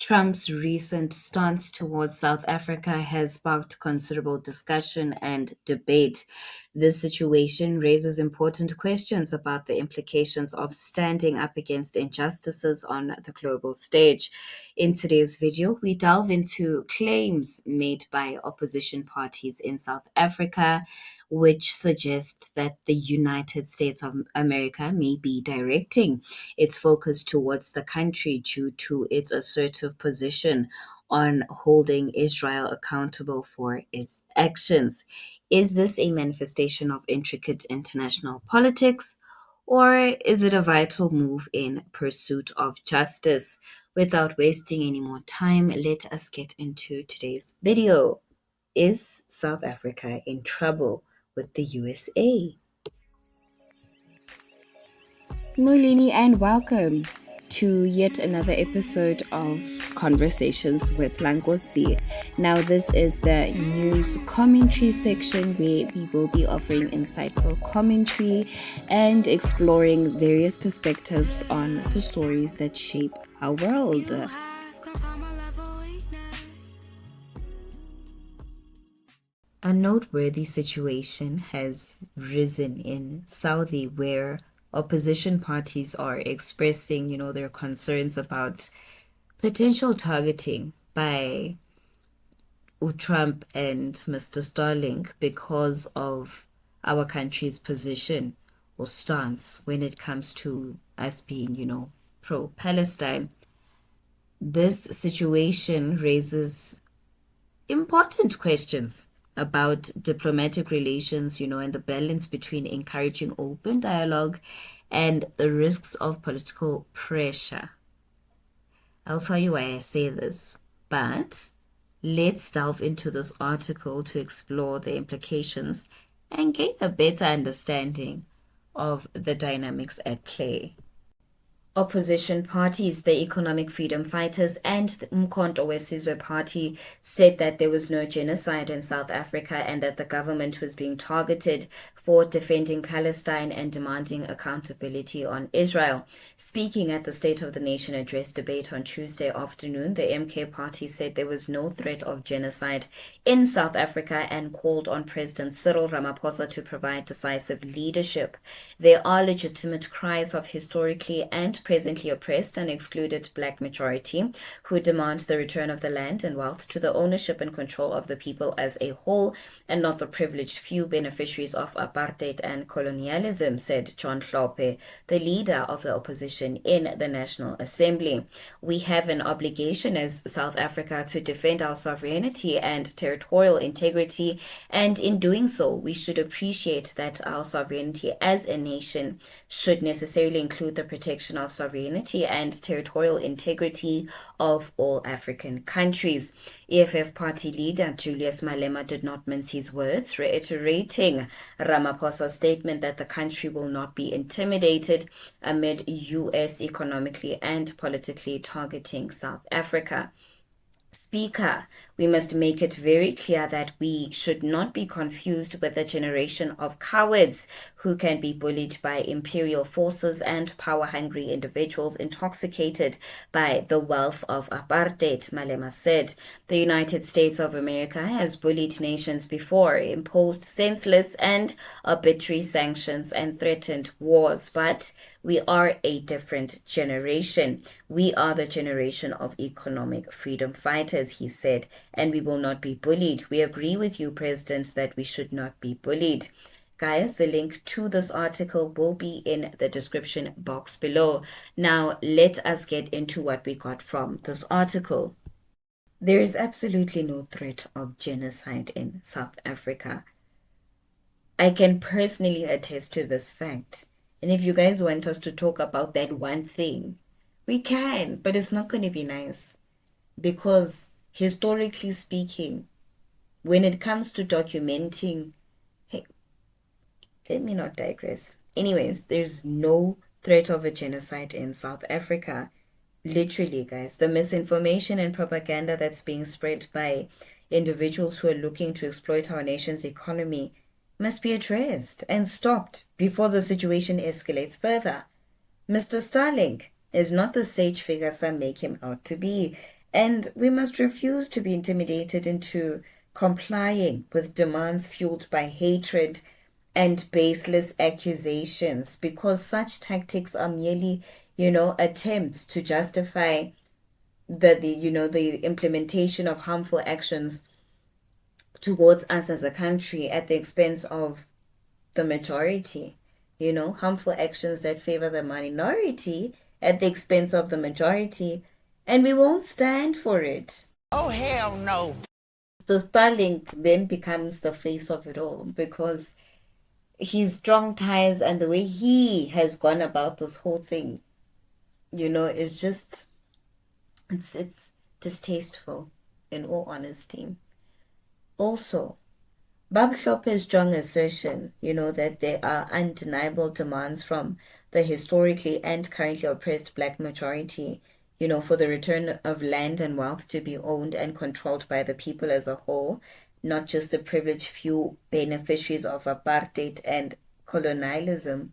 Trump's recent stance towards South Africa has sparked considerable discussion and debate. This situation raises important questions about the implications of standing up against injustices on the global stage. In today's video, we delve into claims made by opposition parties in South Africa, which suggest that the United States of America may be directing its focus towards the country due to its assertive position on holding Israel accountable for its actions. Is this a manifestation of intricate international politics, or is it a vital move in pursuit of justice? Without wasting any more time, let us get into today's video. Is South Africa in trouble with the USA? Molini, and welcome to yet another episode of Conversations with Nkosi. Now, this is the news commentary section where we will be offering insightful commentary and exploring various perspectives on the stories that shape our world. A noteworthy situation has risen in Saudi where opposition parties are expressing, their concerns about potential targeting by Trump and Mr. Starlink because of our country's position or stance when it comes to us being, pro-Palestine. This situation raises important questions about diplomatic relations, and the balance between encouraging open dialogue and the risks of political pressure. I'll tell you why I say this, but let's delve into this article to explore the implications and gain a better understanding of the dynamics at play. Opposition parties, the Economic Freedom Fighters and the Umkhonto weSizwe Party, said that there was no genocide in South Africa and that the government was being targeted for defending Palestine and demanding accountability on Israel. Speaking at the State of the Nation Address debate on Tuesday afternoon, the MK party said there was no threat of genocide in South Africa and called on President Cyril Ramaphosa to provide decisive leadership. There are legitimate cries of historically and presently oppressed and excluded black majority who demand the return of the land and wealth to the ownership and control of the people as a whole and not the privileged few beneficiaries of apartheid and colonialism, said John Hlophe, the leader of the opposition in the National Assembly. We have an obligation as South Africa to defend our sovereignty and territorial integrity, and in doing so, we should appreciate that our sovereignty as a nation should necessarily include the protection of sovereignty and territorial integrity of all African countries. EFF party leader Julius Malema did not mince his words, reiterating Ramaphosa's statement that the country will not be intimidated amid U.S. economically and politically targeting South Africa. Speaker, we must make it very clear that we should not be confused with a generation of cowards who can be bullied by imperial forces and power-hungry individuals intoxicated by the wealth of apartheid, Malema said. The United States of America has bullied nations before, imposed senseless and arbitrary sanctions, and threatened wars, but we are a different generation. We are the generation of economic freedom fighters, he said, and we will not be bullied. We agree with you, President, that we should not be bullied. Guys, the link to this article will be in the description box below. Now, let us get into what we got from this article. There is absolutely no threat of genocide in South Africa. I can personally attest to this fact. And if you guys want us to talk about that one thing, we can, but it's not going to be nice. Because historically speaking, when it comes to documenting, hey, let me not digress. Anyways, there's no threat of a genocide in South Africa. Literally, guys, the misinformation and propaganda that's being spread by individuals who are looking to exploit our nation's economy must be addressed and stopped before the situation escalates further. Mr. Starlink is not the sage figure some make him out to be. And we must refuse to be intimidated into complying with demands fueled by hatred and baseless accusations, because such tactics are merely, attempts to justify the implementation of harmful actions towards us as a country at the expense of the majority. Harmful actions that favor the minority at the expense of the majority, and we won't stand for it. Oh, hell no. So Starlink then becomes the face of it all, because his strong ties and the way he has gone about this whole thing, is just, it's distasteful, in all honesty. Also, Bob Shopper's strong assertion, that there are undeniable demands from the historically and currently oppressed black majority, for the return of land and wealth to be owned and controlled by the people as a whole, not just the privileged few beneficiaries of apartheid and colonialism,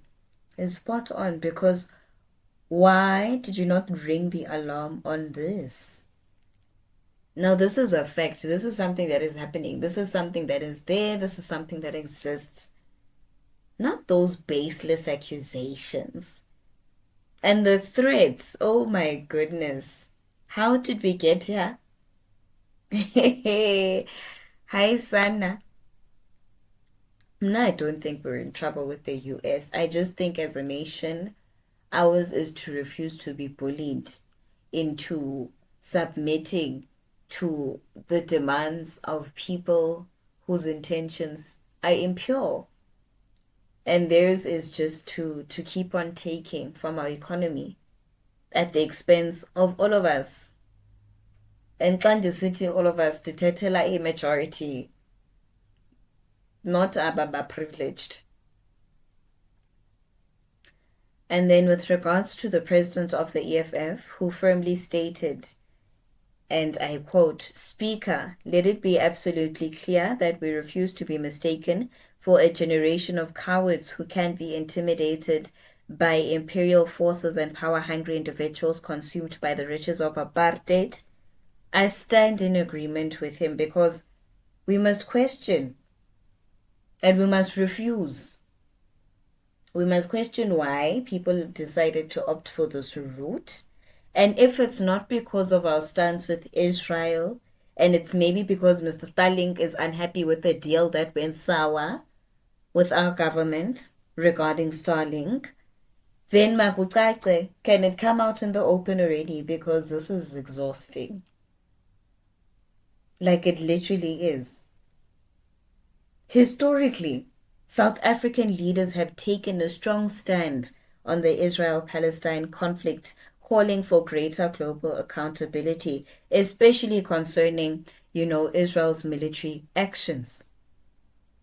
is spot on, because why did you not ring the alarm on this? Now, this is a fact. This is something that is happening. This is something that is there. This is something that exists. Not those baseless accusations. And the threats. Oh my goodness. How did we get here? Hi, Sana. No, I don't think we're in trouble with the US. I just think as a nation, ours is to refuse to be bullied into submitting to the demands of people whose intentions are impure. And theirs is just to keep on taking from our economy at the expense of all of us. And xa City, all of us, ndithethela a majority, not aba privileged. And then with regards to the president of the EFF, who firmly stated, and I quote, "Speaker, let it be absolutely clear that we refuse to be mistaken for a generation of cowards who can be intimidated by imperial forces and power-hungry individuals consumed by the riches of apartheid." I stand in agreement with him, because we must question and we must refuse. We must question why people decided to opt for this route. And if it's not because of our stance with Israel, and it's maybe because Mr. Starlink is unhappy with the deal that went sour with our government regarding Starlink, then makucace, can it come out in the open already? Because this is exhausting. Like, it literally is. Historically, South African leaders have taken a strong stand on the Israel-Palestine conflict, calling for greater global accountability, especially concerning, Israel's military actions.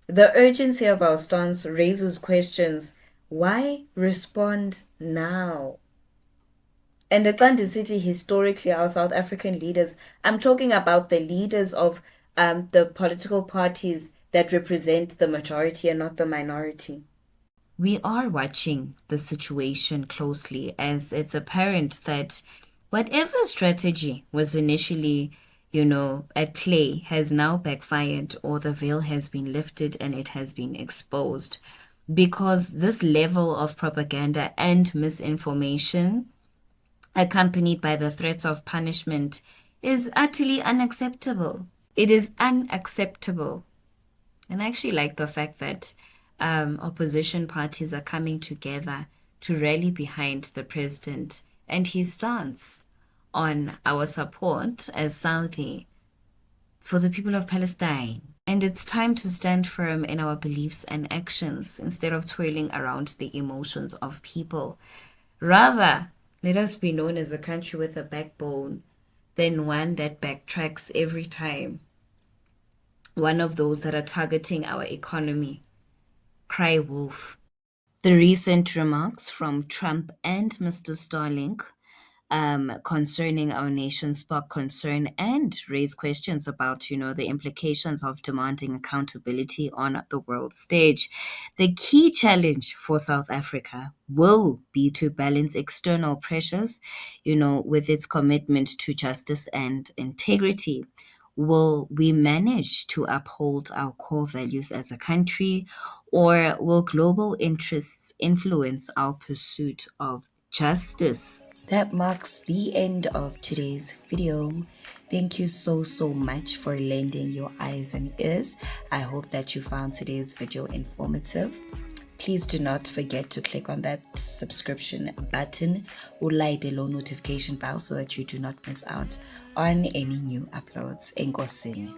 The urgency of our stance raises questions. Why respond now? And Atlantic City, historically, our South African leaders, I'm talking about the leaders of the political parties that represent the majority and not the minority. We are watching the situation closely, as it's apparent that whatever strategy was initially, at play has now backfired, or the veil has been lifted and it has been exposed. Because this level of propaganda and misinformation, accompanied by the threats of punishment, is utterly unacceptable. It is unacceptable. And I actually like the fact that opposition parties are coming together to rally behind the president and his stance on our support as Saudi for the people of Palestine. And it's time to stand firm in our beliefs and actions instead of twirling around the emotions of people. Rather, let us be known as a country with a backbone than one that backtracks every time. One of those that are targeting our economy. Cry wolf. The recent remarks from Trump and Mr. Starlink concerning our nation spark concern and raise questions about, the implications of demanding accountability on the world stage. The key challenge for South Africa will be to balance external pressures, with its commitment to justice and integrity. Will we manage to uphold our core values as a country, or will global interests influence our pursuit of justice? That marks the end of today's video. Thank you so much for lending your eyes and ears. I hope that you found today's video informative. Please do not forget to click on that subscription button or light the notification bell so that you do not miss out on any new uploads. Nkosi.